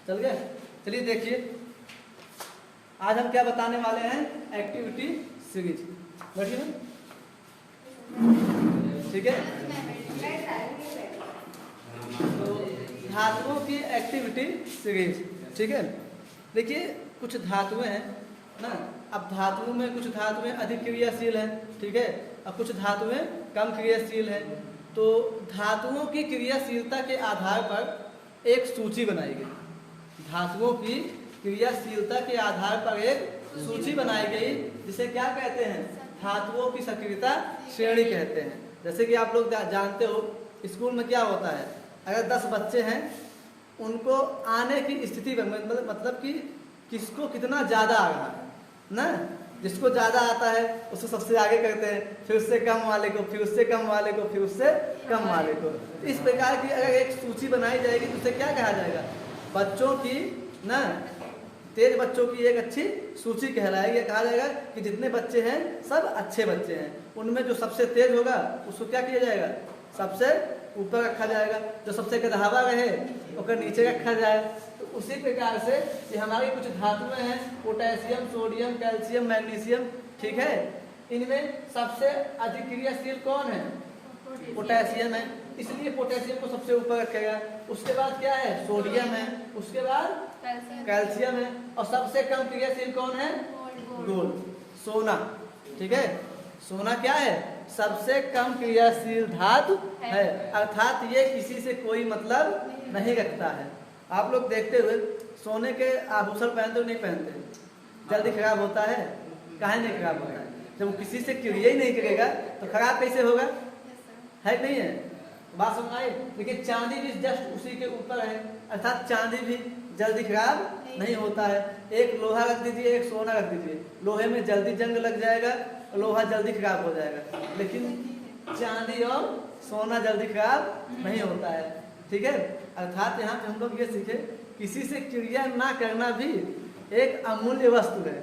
चल गए। चलिए देखिए, आज हम क्या बताने वाले हैं, एक्टिविटी सीरीज। बैठिए, ठीक है। तो धातुओं की एक्टिविटी सीरीज, ठीक है। देखिए कुछ धातुएं हैं ना, अब धातुओं में कुछ धातुएं अधिक क्रियाशील हैं, ठीक है, अब कुछ धातुएं कम क्रियाशील हैं। तो धातुओं की क्रियाशीलता के आधार पर एक सूची बनाई गई। धातुओं की क्रियाशीलता के आधार पर एक सूची बनाई गई, जिसे क्या कहते हैं, धातुओं की सक्रियता श्रेणी कहते हैं। जैसे कि आप लोग जानते हो, स्कूल में क्या होता है, अगर 10 बच्चे हैं, उनको आने की स्थिति मतलब कि किसको कितना ज़्यादा आ रहा है ना, जिसको ज़्यादा आता है उसको सबसे आगे करते हैं, फिर उससे कम वाले को, फिर उससे कम वाले को, फिर उससे कम वाले को। इस प्रकार की अगर एक सूची बनाई जाएगी तो उसे क्या कहा जाएगा, बच्चों की ना, तेज बच्चों की एक अच्छी सूची कहलाएगी। कहा जाएगा कि जितने बच्चे हैं सब अच्छे बच्चे हैं, उनमें जो सबसे तेज होगा उसको क्या किया जाएगा, सबसे ऊपर रखा जाएगा, जो सबसे गधावा रहे उसको नीचे रखा जाए। तो उसी प्रकार से ये हमारी कुछ धातुएं हैं, पोटेशियम, सोडियम, कैल्शियम, मैग्नीशियम, ठीक है। इनमें सबसे अधिक क्रियाशील कौन है, पोटेशियम है, इसलिए पोटेशियम को सबसे ऊपर रखेगा। उसके बाद क्या है, सोडियम है, उसके बाद कैल्शियम है, और सबसे कम क्रियाशील कौन है, गोल्ड, सोना, ठीक है। सोना क्या है, सबसे कम क्रियाशील धातु है, अर्थात ये किसी से कोई मतलब नहीं रखता है। आप लोग देखते हुए सोने के आभूषण पहनते हो नहीं पहनते, जल्दी खराब होता है, काहे नहीं खराब होता है, जब वो किसी से क्रिया ही नहीं करेगा तो खराब कैसे होगा, है कि नहीं है, बात समझ आई। लेकिन चांदी भी जस्ट उसी के ऊपर है, अर्थात चांदी भी जल्दी खराब नहीं होता है। एक लोहा रख दीजिए, एक सोना रख दीजिए, लोहे में जल्दी जंग लग जाएगा, लोहा जल्दी खराब हो जाएगा, लेकिन चांदी और सोना जल्दी खराब नहीं होता है, ठीक है। अर्थात यहाँ पे हम लोग ये सीखे, किसी से क्रिया ना करना भी एक अमूल्य वस्तु है।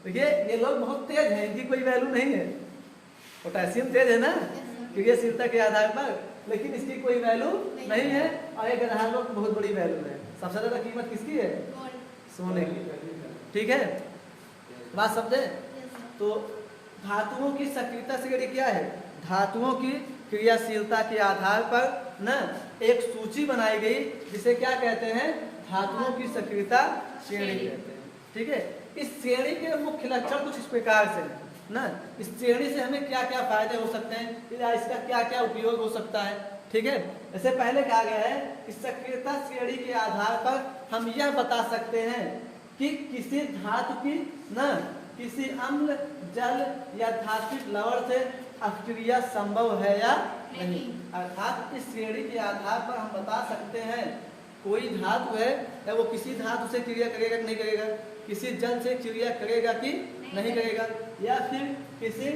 देखिए ये लोग बहुत तेज हैं, इनकी कोई वैल्यू नहीं है, पोटेशियम तेज है ना क्रियाशीलता के आधार पर, लेकिन इसकी कोई वैल्यू नहीं है, और एक गधार लोग बहुत बड़ी वैल्यू है। सबसे ज्यादा कीमत किसकी है, सोने की, ठीक है, बात समझे। तो धातुओं की सक्रियता श्रेणी क्या है, धातुओं की क्रियाशीलता के आधार पर न एक सूची बनाई गई, जिसे क्या कहते हैं, धातुओं की सक्रियता श्रेणी कहते हैं, ठीक है। इस श्रेणी के मुख्य लक्षण कुछ इस प्रकार से है ना, इस श्रेणी से हमें क्या क्या फायदे हो सकते हैं या इसका क्या क्या उपयोग हो सकता है, ठीक है। जैसे पहले कहा गया है कि सक्रियता श्रेणी के आधार पर हम यह बता सकते हैं कि किसी धातु की न किसी अम्ल, जल या धात्विक लवण से अक्रिया संभव है या नहीं। अर्थात इस श्रेणी के आधार पर हम बता सकते हैं कोई धातु है या वो किसी धातु से क्रिया करेगा कि नहीं करेगा, किसी जल से क्रिया करेगा कि नहीं करेगा, या फिर किसी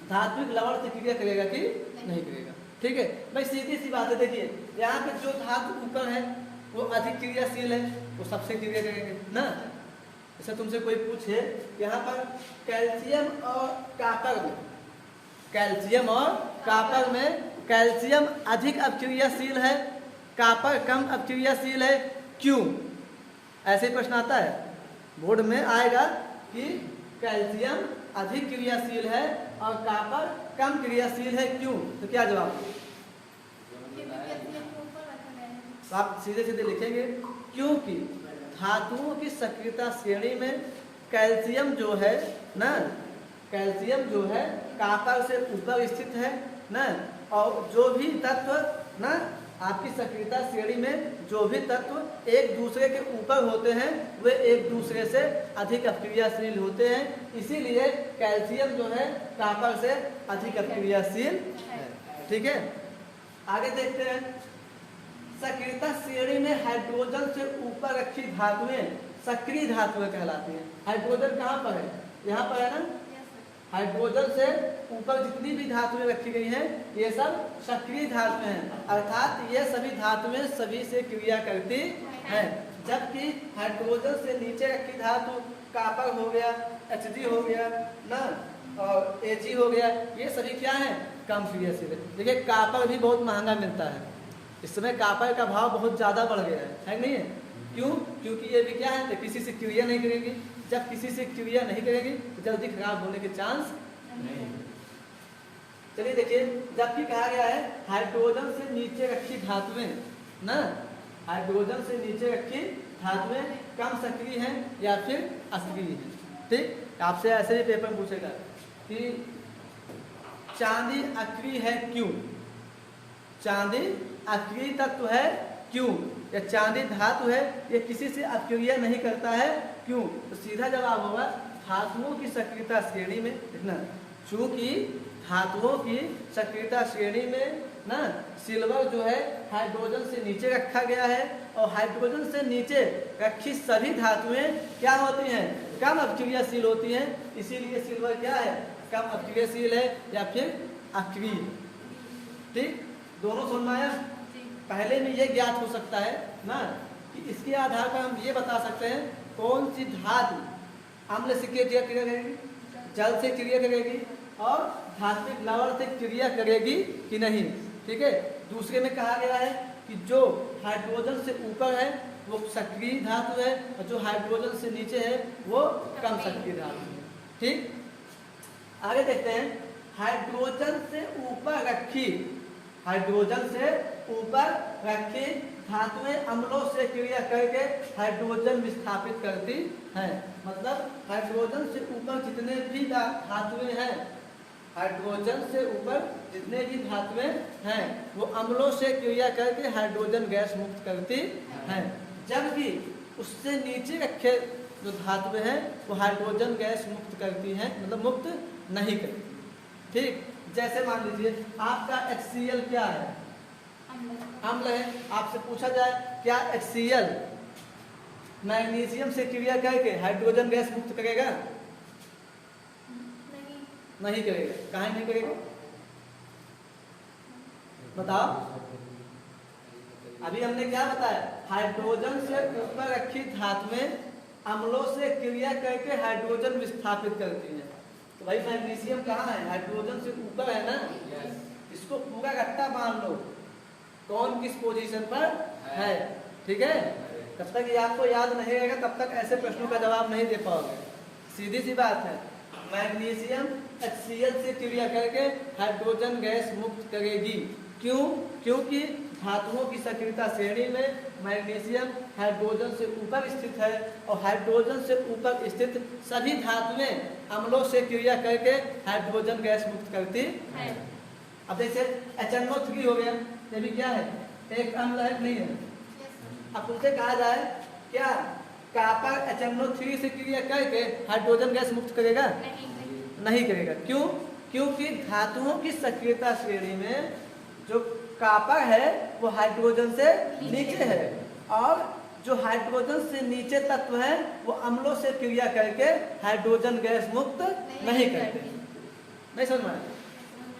धात्विक लवण से क्रिया करेगा कि नहीं करेगा, ठीक है। भाई सीधी सी बात है, देखिए यहाँ पे जो धातु ऊपर है वो अधिक क्रियाशील है, वो सबसे क्रिया करेंगे ना। जैसे तुमसे कोई पूछे यहाँ पर कैल्शियम और कापर में, कैल्शियम और कापर में कैल्शियम अधिक अक्रियाशील है, कापर कम अक्रियाशील है, क्यों, ऐसे प्रश्न आता है बोर्ड में आएगा कि कैल्शियम अधिक क्रियाशील है और कापर कम क्रियाशील है, क्यों, तो क्या जवाब, तो आप सीधे सीधे लिखेंगे क्योंकि धातुओं की सक्रियता श्रेणी में कैल्शियम जो है ना, कैल्शियम जो है कापर से ऊपर स्थित है ना, और जो भी तत्व ना आपकी सक्रियता श्रेणी में जो भी तत्व एक दूसरे के ऊपर होते हैं वे एक दूसरे से अधिक अक्रियाशील होते हैं, इसीलिए कैल्शियम जो है कापर से अधिक अक्रियाशील है, ठीक है। आगे देखते हैं, सक्रियता श्रेणी में हाइड्रोजन से ऊपर रखी धातुएं सक्रिय धातुएं कहलाती हैं। हाइड्रोजन कहाँ पर है, यहाँ पर है ना, हाइड्रोजन से ऊपर जितनी भी धातुएं रखी गई हैं ये सब सक्रिय धातुएं हैं, अर्थात ये सभी धातुएं सभी से क्रिया करती हैं, जबकि हाइड्रोजन से नीचे रखी धातु कापर हो गया, Hg हो गया ना, और Ag हो गया, ये सभी क्या है, कम क्रियाशील है। देखिए कापर भी बहुत महंगा मिलता है, इस समय कापर का भाव बहुत ज़्यादा बढ़ गया है कि नहीं है, क्यों? क्योंकि ये भी क्या है, तो किसी से क्रिया नहीं करेगी। जब किसी से क्रिया नहीं करेगी तो जल्दी खराब होने के चांस नहीं। चलिए देखिए, जबकि कहा गया है हाइड्रोजन से नीचे रखी धातुएं ना, हाइड्रोजन से नीचे रखी धातुएं कम सक्रिय हैं या फिर असक्रिय हैं। ठीक, आपसे ऐसे ही पेपर पूछेगा कि चांदी अक्रिय है क्यों, चांदी अक्रिय तत्व है क्यों, या चांदी धातु है ये किसी से अक्रिया नहीं करता है क्यों? तो सीधा जवाब होगा धातुओं की सक्रियता श्रेणी में, देखना, चूंकि धातुओं की सक्रियता श्रेणी में ना सिल्वर जो है हाइड्रोजन से नीचे रखा गया है, और हाइड्रोजन से नीचे रखी सभी धातुएं क्या होती हैं, कम अक्रियाशील होती हैं, इसीलिए सिल्वर क्या है, कम अक्रियाशील है या फिर अक्रिय। ठीक, दोनों समझ में आया? पहले में ये ज्ञात हो सकता है ना कि इसके आधार पर हम ये बता सकते हैं कौन सी धातु अम्ल से क्रिया करेगी, जल से क्रिया करेगी और धात्विक लवण से क्रिया करेगी कि नहीं। ठीक है, दूसरे में कहा गया है कि जो हाइड्रोजन से ऊपर है वो सक्रिय धातु है और जो हाइड्रोजन से नीचे है वो कम सक्रिय धातु है। ठीक, आगे देखते हैं, हाइड्रोजन से ऊपर रखी, हाइड्रोजन से ऊपर रखी धातुएं अम्लों से क्रिया करके हाइड्रोजन विस्थापित करती हैं। मतलब हाइड्रोजन से ऊपर जितने भी धातुएं हैं, हाइड्रोजन से ऊपर जितने भी धातुएं हैं वो अम्लों से क्रिया करके हाइड्रोजन गैस मुक्त करती हैं, जबकि उससे नीचे रखे जो धातुएं हैं वो हाइड्रोजन गैस मुक्त करती हैं, मतलब मुक्त नहीं करती। ठीक, जैसे मान लीजिए आपका HCl क्या है, अम्ल है, आपसे पूछा जाए क्या HCl मैग्नीशियम से क्रिया करके हाइड्रोजन गैस मुक्त करेगा? नहीं करेगा। काहे नहीं करेगा बताओ? अभी हमने क्या बताया, हाइड्रोजन से ऊपर रखी धातुएं अम्लों से क्रिया करके हाइड्रोजन विस्थापित करती हैं। तो भाई मैग्नीशियम कहाँ है, हाइड्रोजन से ऊपर है ना, इसको पूरा रट्टा मान लो कौन किस पोजीशन पर है। ठीक है, तब तक ये आपको याद नहीं रहेगा तब तक ऐसे प्रश्नों का जवाब नहीं दे पाओगे। सीधी सी बात है, मैग्नीशियम HCl से क्रिया करके हाइड्रोजन गैस मुक्त करेगी। क्यों? क्योंकि धातुओं की सक्रियता श्रेणी में मैग्नीशियम हाइड्रोजन से ऊपर स्थित है और हाइड्रोजन से ऊपर स्थित सभी धातुएं अम्लों से क्रिया करके हाइड्रोजन गैस मुक्त करती है। अब जैसे HNO3 हो गया, ये भी क्या है, एक अम्ल है नहीं है। अब तुमसे कहा जाए क्या कॉपर HNO3 से क्रिया करके हाइड्रोजन गैस मुक्त करेगा? नहीं करेगा। क्यों? क्योंकि धातुओं की सक्रियता श्रेणी में जो कॉपर है वो हाइड्रोजन से नीचे है और जो हाइड्रोजन से नीचे तत्व है वो अम्लों से क्रिया करके हाइड्रोजन गैस मुक्त नहीं करते। नहीं समझ में?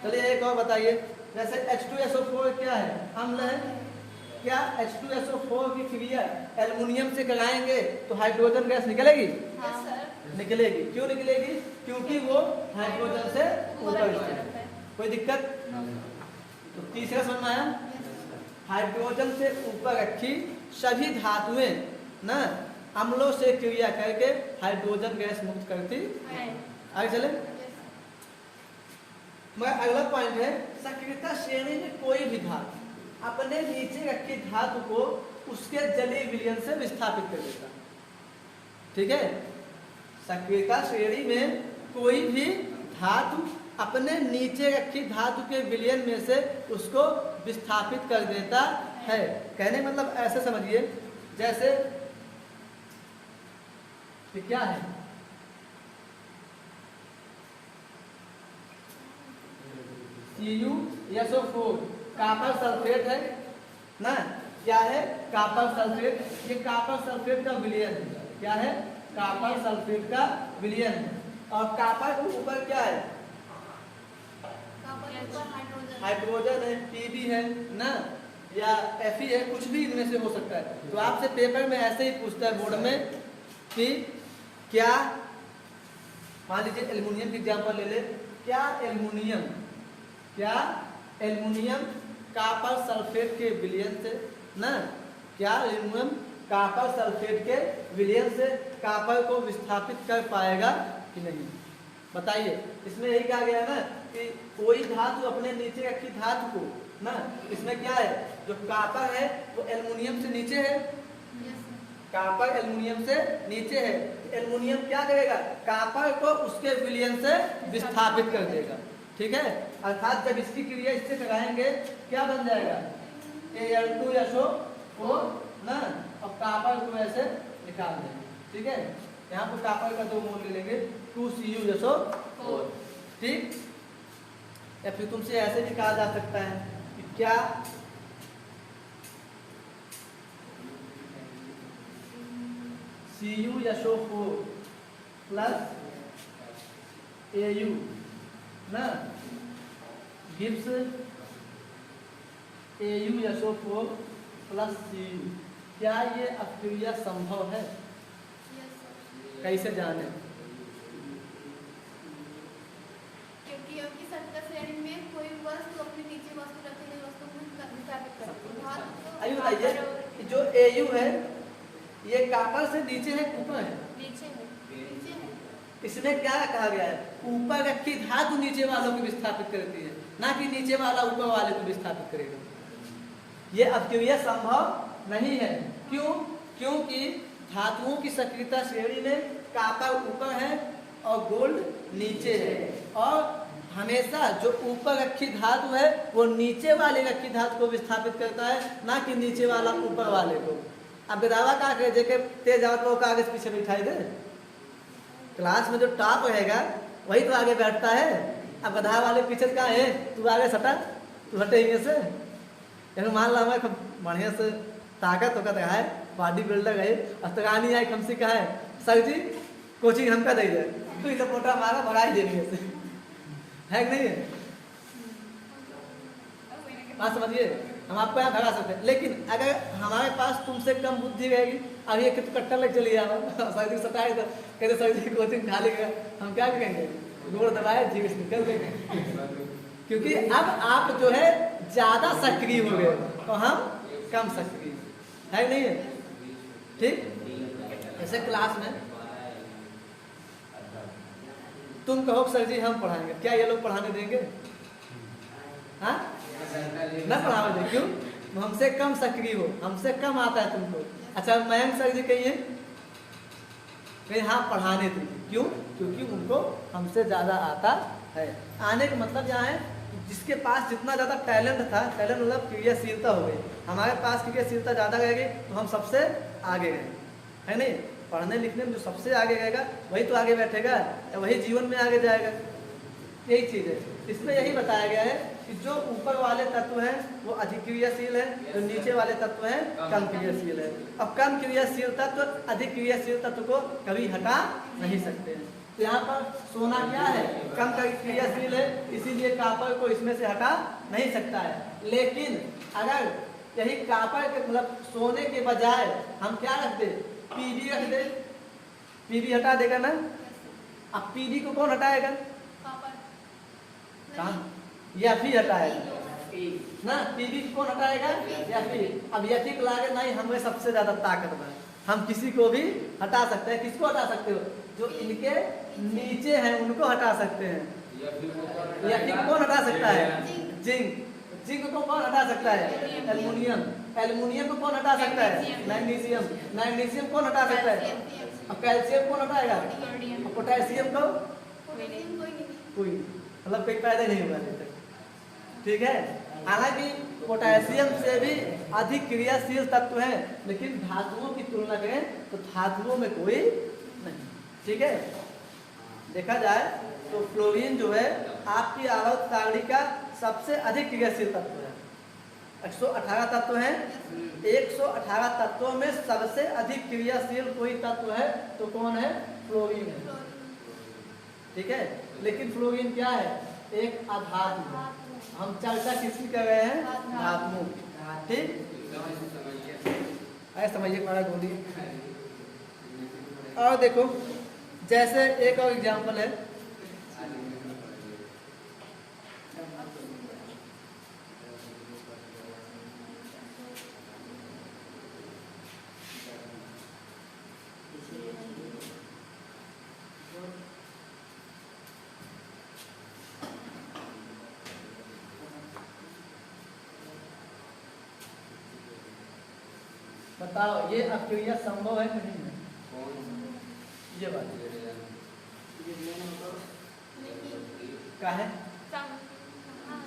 चलिए एक और बताइए, जैसे H2SO4 क्या है, अम्ल है, क्या H2SO4 की क्रिया एल्युमिनियम से कराएंगे तो हाइड्रोजन गैस निकलेगी? निकलेगी। क्यों निकलेगी? क्योंकि वो हाइड्रोजन से ऊपर है। कोई दिक्कत? तो तीसरा समझ में आया, हाइड्रोजन से ऊपर रखी सभी धातुएं ना अम्लों से क्रिया करके हाइड्रोजन गैस मुक्त करती है। आगे चले, मगर अगला पॉइंट है, सक्रियता श्रेणी में कोई भी धातु अपने नीचे रखी धातु को उसके जलीय विलयन से विस्थापित कर देता। ठीक है, सक्रियता श्रेणी में कोई भी धातु अपने नीचे रखी धातु के विलयन में से उसको विस्थापित कर देता है। कहने मतलब ऐसे समझिए, जैसे क्या है, CuSO4 कॉपर सल्फेट है ना, क्या है, कॉपर सल्फेट। ये कॉपर सल्फेट का विलयन है, क्या है, कॉपर सल्फेट का विलयन है। और कॉपर के ऊपर क्या है, हाइड्रोजन है, Pb है ना, या Fe है, कुछ भी इनमें से हो सकता है। तो आपसे पेपर में ऐसे ही पूछता है बोर्ड में कि क्या, मान लीजिए एल्युमिनियम की एग्जांपल ले ले, क्या एल्युमिनियम कॉपर सल्फेट के विलयन से ना, क्या एल्युमिनियम कॉपर सल्फेट के विलयन से कॉपर को विस्थापित कर पाएगा कि नहीं। बताइए, इसमें यही कहा गया है ना कि कोई धातु अपने नीचे रखी धातु को ना, इसमें क्या है, जो कॉपर है वो एल्युमिनियम से नीचे है, कॉपर एल्युमिनियम से नीचे है, एल्युमिनियम क्या करेगा, कॉपर को उसके विलयन से विस्थापित कर देगा। ठीक है, अर्थात जब इसकी क्रिया इससे कराएंगे क्या बन जाएगा, Al2SO4 ना, अब कॉपर को ऐसे निकाल देंगे। ठीक है, यहाँ पर कॉपर का 2 मोल ले लेंगे 2CuSO4। ठीक, या फिर तुमसे ऐसे भी कहा जा सकता है कि क्या CuSO4 प्लस Au ना गिव्स AuSO4 प्लस Cu, क्या ये अपक्रिया संभव है? कैसे जाने? क्योंकि आपकी सत्ता श्रेणी में कोई वस्तु अपने नीचे वस्तु रखी गई वस्तु को विस्थापित करती है। आइए बताइए, जो Au है ये कॉपर से नीचे है ऊपर है? नीचे है, नीचे है। इसमें क्या कहा गया है, ऊपर रखी धातु नीचे वालों को विस्थापित करती है, ना कि नीचे वाला ऊपर वाले को विस्थापित करेगा। ये अपक्रिया संभव नहीं है। क्यों? क्योंकि धातुओं की सक्रियता श्रेणी में कॉपर ऊपर है और गोल्ड नीचे है, और हमेशा जो ऊपर रखी धातु है वो नीचे वाले रखी धातु को विस्थापित करता है, ना कि नीचे वाला ऊपर वाले को। अब बेदावा का करे जेके तेज आवत वो कागज पीछे बिठाई दे, क्लास में जो टॉप रहेगा वही तो आगे बैठता है। अब गधा वाले पीछे का है, तू आगे सटा, तू हटेंगे से। मान ला हमें बढ़िया से ताकत होकर है, बॉडी बिल्डर है, अस्तगानी है, कमसी का है, सर जी कोचिंग हमका दे दे, तो इसे पोटा मारा भगा ही देंगे से, है कि नहीं है? बात समझिए, हम आपको यहाँ भगा सकते हैं, लेकिन अगर हमारे पास तुमसे कम बुद्धि रहेगी, अब ये कट्टा लग चली जाओ सर जी सटाए तो कहते सर जी कोचिंग खा लेगा, हम क्या करेंगे, गोड़ दबाए जीव निकल देंगे। क्योंकि अब आप जो है ज्यादा सक्रिय हो गए तो हम कम सक्रिय है, नहीं है? ठीक, ऐसे क्लास में तुम कहो सर जी हम पढ़ाएंगे, क्या ये लोग पढ़ाने देंगे? हाँ, न पढ़ाओगे। क्यों? हमसे कम सक्रिय हो, हमसे कम आता है तुमको। अच्छा, मयंक सर जी कहिए, हाँ पढ़ाने देंगे। क्यों? क्योंकि उनको हमसे ज्यादा आता है। आने का मतलब यहाँ है जिसके पास जितना ज्यादा टैलेंट था, टैलेंट मतलब क्रियाशीलता हो गई, हमारे पास क्रियाशीलता ज्यादा रहेगी तो हम सबसे आगे गए, है नहीं? पढ़ने लिखने में जो सबसे आगे रहेगा वही तो आगे बैठेगा, वही जीवन में आगे जाएगा। यही चीज है, इसमें यही बताया गया है कि जो ऊपर वाले तत्व हैं वो अधिक क्रियाशील है, जो नीचे वाले तत्व हैं कम क्रियाशील है। अब कम क्रियाशील तत्व अधिक क्रियाशील तत्व को कभी हटा नहीं सकते हैं। तो यहाँ पर सोना क्या है, कम क्रियाशील है, इसीलिए कॉपर को इसमें से हटा नहीं सकता है। लेकिन अगर यही कॉपर के मतलब सोने के बजाय हम क्या रख दे, पीबी रख दे, पीबी हटा देगा ना। अब पीबी को कौन हटाएगा? या फिर हटाएगा ना, पीबी कौन हटाएगा? या फिर। अब यकीन लागे नहीं, हमें सबसे ज्यादा ताकतवर, हम किसी को भी हटा सकते हैं। किसको हटा सकते हो? जो इनके नीचे हैं उनको हटा सकते हैं। यकीन कौन हटा सकता है? जिंक। जिंक को कौन हटा सकता है? एल्युमिनियम। एल्युमिनियम को कौन हटा सकता है? मैग्नीशियम। मैग्नीशियम कौन हटा सकता है? अब कैल्शियम कौन हटाएगा? पोटेशियम को कोई मतलब कोई पैदा नहीं हुआ अभी तक, ठीक है। हालांकि पोटेशियम से भी अधिक क्रियाशील तत्व है, लेकिन धातुओं की तुलना करें तो धातुओं में कोई नहीं, ठीक है। देखा जाए तो फ्लोरीन जो है आपकी आवर्त सारणी का सबसे अधिक क्रियाशील तत्व है। 118 तत्व हैं, 118 तत्वों में सबसे अधिक क्रियाशील कोई तत्व है तो कौन है? फ्लोरीन है, ठीक है। लेकिन फ्लोरीन क्या है? एक अधातु है। हम चर्चा किसकी कर रहे हैं? धातुओं, ठीक। ऐसे समझिए हमारा गोली। और देखो जैसे एक और एग्जांपल है, बताओ ये अक्रिया संभव है कि नहीं है? ये बात क्या है,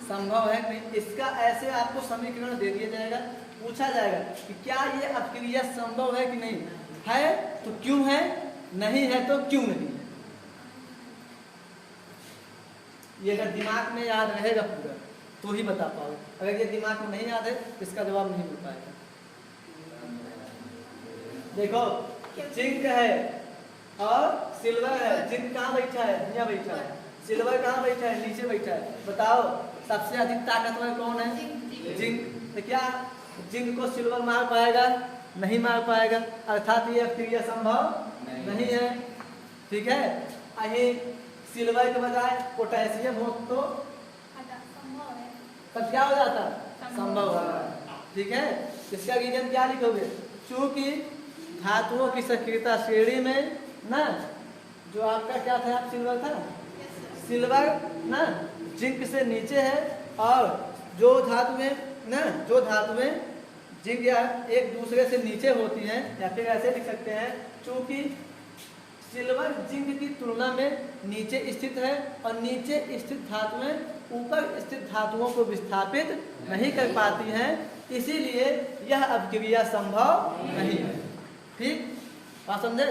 संभव है कि नहीं? इसका ऐसे आपको समीकरण दे दिया जाएगा, पूछा जाएगा कि क्या ये अक्रिया संभव है कि नहीं है, तो क्यों है, नहीं है तो क्यों नहीं है। ये अगर दिमाग में याद रहेगा पूरा तो ही बता पाओगे, अगर ये दिमाग में नहीं याद है तो इसका जवाब नहीं मिल पाएगा। देखो जिंक है और सिल्वर है, जिंक कहाँ बैठा है, यहाँ बैठा है, सिल्वर कहाँ बैठा है, नीचे बैठा है। बताओ सबसे अधिक ताकतवर कौन है, जिंक। तो क्या जिंक को सिल्वर मार पाएगा, नहीं मार पाएगा, अर्थात ये अक्रिया संभव नहीं है। ठीक है, अही सिल्वर के बजाय पोटेशियम हो तो तब क्या हो जाता, संभव होगा। ठीक है, इसका रीजन क्या लिखोगे, चूंकि धातुओं की सक्रियता श्रेणी में ना, जो आपका क्या था, आप सिल्वर था, सिल्वर ना जिंक से नीचे है, और जो धातुएं ना, जो धातुएं जिंक या एक दूसरे से नीचे होती हैं, या फिर ऐसे लिख सकते हैं, चूंकि सिल्वर जिंक की तुलना में नीचे स्थित है और नीचे स्थित धातुएं ऊपर स्थित धातुओं को विस्थापित नहीं कर पाती हैं, इसीलिए यह अभिक्रिया संभव नहीं है। ठीक, बात समझे,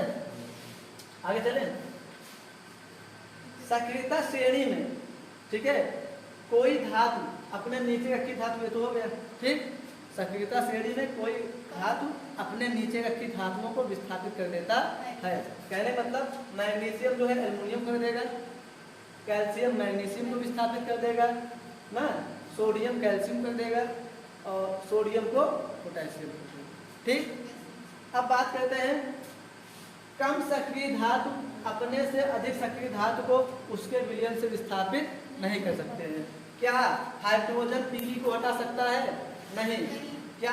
आगे चलें। सक्रियता श्रेणी में, ठीक है, कोई धातु अपने नीचे रखी धातु, ये तो हो गया। ठीक, सक्रियता श्रेणी में कोई धातु अपने नीचे रखी धातुओं को विस्थापित कर देता है। कहने मतलब मैग्नीशियम जो है एल्युमिनियम कर देगा, कैल्शियम मैग्नीशियम को विस्थापित कर देगा ना, सोडियम कैल्शियम कर देगा, और सोडियम को पोटेशियम कर देगा। ठीक, अब बात करते हैं कम सक्रिय धातु अपने से अधिक सक्रिय धातु को उसके विलयन से विस्थापित नहीं कर सकते हैं। क्या हाइड्रोजन पीली को हटा सकता है, नहीं। क्या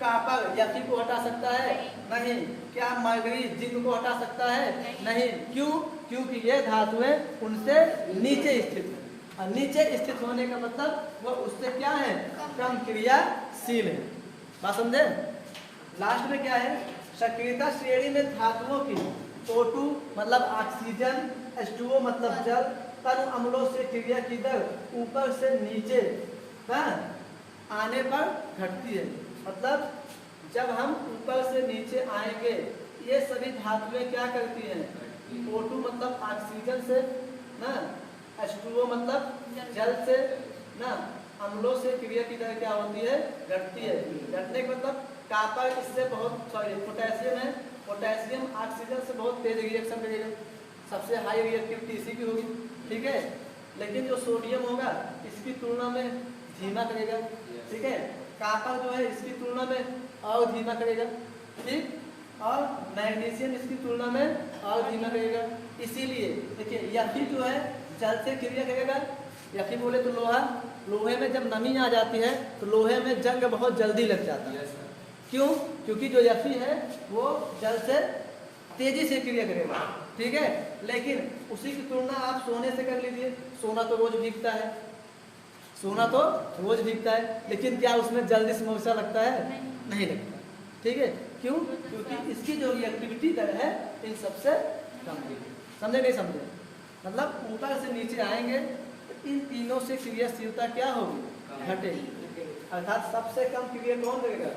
कॉपर Fe को हटा सकता है, नहीं। क्या मरकरी जिंक को हटा सकता है, नहीं। क्यों, क्योंकि ये धातुएं उनसे नीचे स्थित है, और नीचे स्थित होने का मतलब वो उससे क्या है, कम क्रियाशील है। बात समझे। लास्ट में क्या है, सक्रियता श्रेणी में धातुओं की O2 मतलब ऑक्सीजन, H2O मतलब जल, तन अम्लों से क्रिया की दर ऊपर से नीचे आने पर घटती है। मतलब जब हम ऊपर से नीचे आएंगे, ये सभी धातुएं क्या करती हैं, O2 मतलब ऑक्सीजन से ना, H2O मतलब जल से ना, अम्लों से क्रिया की दर क्या होती है, घटती है। घटने का मतलब कॉपर इससे बहुत, सॉरी पोटेशियम है, पोटेशियम ऑक्सीजन से बहुत तेज रिएक्शन करेगा, सबसे हाई रिएक्टिविटी इसी की होगी। ठीक है, लेकिन जो सोडियम होगा इसकी तुलना में धीमा करेगा। ठीक है, कॉपर जो है इसकी तुलना में और धीमा करेगा। ठीक, और मैग्नीशियम इसकी तुलना में और धीमा करेगा। इसीलिए देखिए Fe जो है जल से क्रिया करेगा। Fe बोले तो लोहा, लोहे में जब नमी आ जाती है तो लोहे में जंग बहुत जल्दी लग जाता है। क्यों, क्योंकि जो Fe है वो जल से तेजी से क्रिया करेगा। ठीक है, लेकिन उसी की तुलना आप सोने से कर लीजिए। सोना तो रोज भीगता है, सोना तो रोज भीगता है, लेकिन क्या उसमें जल्दी समोसा लगता है, नहीं लगता। ठीक है, क्यों, क्योंकि इसकी जो रिएक्टिविटी दर है इन सबसे कम है। समझे नहीं समझे, मतलब ऊपर से नीचे आएंगे तो इन तीनों से क्रियाशीलता क्या होगी, घटेगी। अर्थात सबसे कम क्रिया कौन करेगा,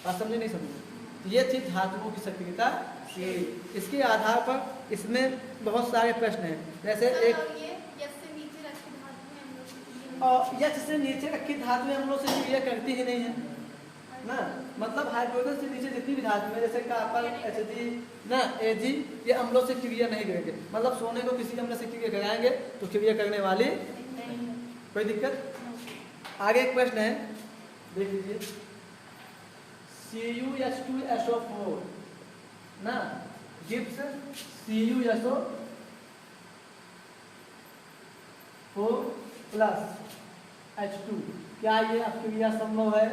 बात समझे नहीं समझे। ये थी धातुओं की सक्रियता श्रेणी। इसके आधार पर इसमें बहुत सारे प्रश्न हैं, जैसे एक और यक्ष से नीचे रखी धातुएं अम्लों से क्रिया करती ही नहीं है ना, मतलब हाइड्रोजन से नीचे जितनी भी धातुएं जैसे कॉपर, Hg ना, Ag, ये अम्लों से क्रिया नहीं करेंगे। मतलब सोने को किसी अम्ल से क्रिया कराएंगे तो क्रिया करने वाली कोई दिक्कत। आगे एक प्रश्न है, देख लीजिए, CuH2SO4 ना गिव्स CuSO4 प्लस H2, क्या ये अभिक्रिया संभव है,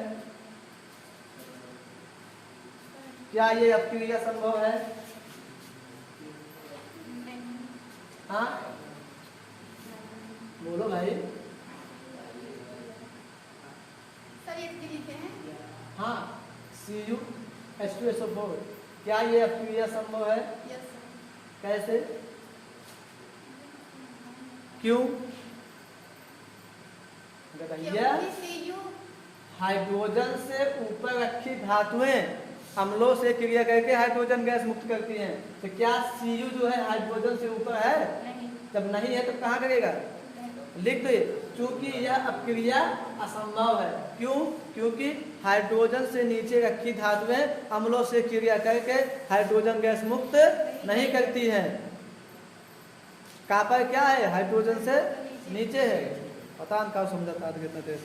क्या ये अभिक्रिया संभव है, हाँ बोलो भाई। सर ये लिखे हैं, हाँ CuH2SO4, क्या ये अपक्रिया संभव है? Yes sir. कैसे? क्यों? बताइए। क्योंकि Cu हाइड्रोजन से ऊपर रखी धातुएं अम्लों से क्रिया करके हाइड्रोजन गैस मुक्त करती हैं। तो क्या Cu जो है हाइड्रोजन से ऊपर है? नहीं। जब नहीं है तो कहाँ करेगा? लिख दो, क्योंकि यह अपक्रिया असंभव है। क्यों? क्योंकि हाइड्रोजन से नीचे रखी धातुएं अम्लों से क्रिया करके हाइड्रोजन गैस मुक्त नहीं करती हैं। कहाँ पर क्या है? हाइड्रोजन से नीचे है। पता नहीं कहाँ समझाता है कितना देर।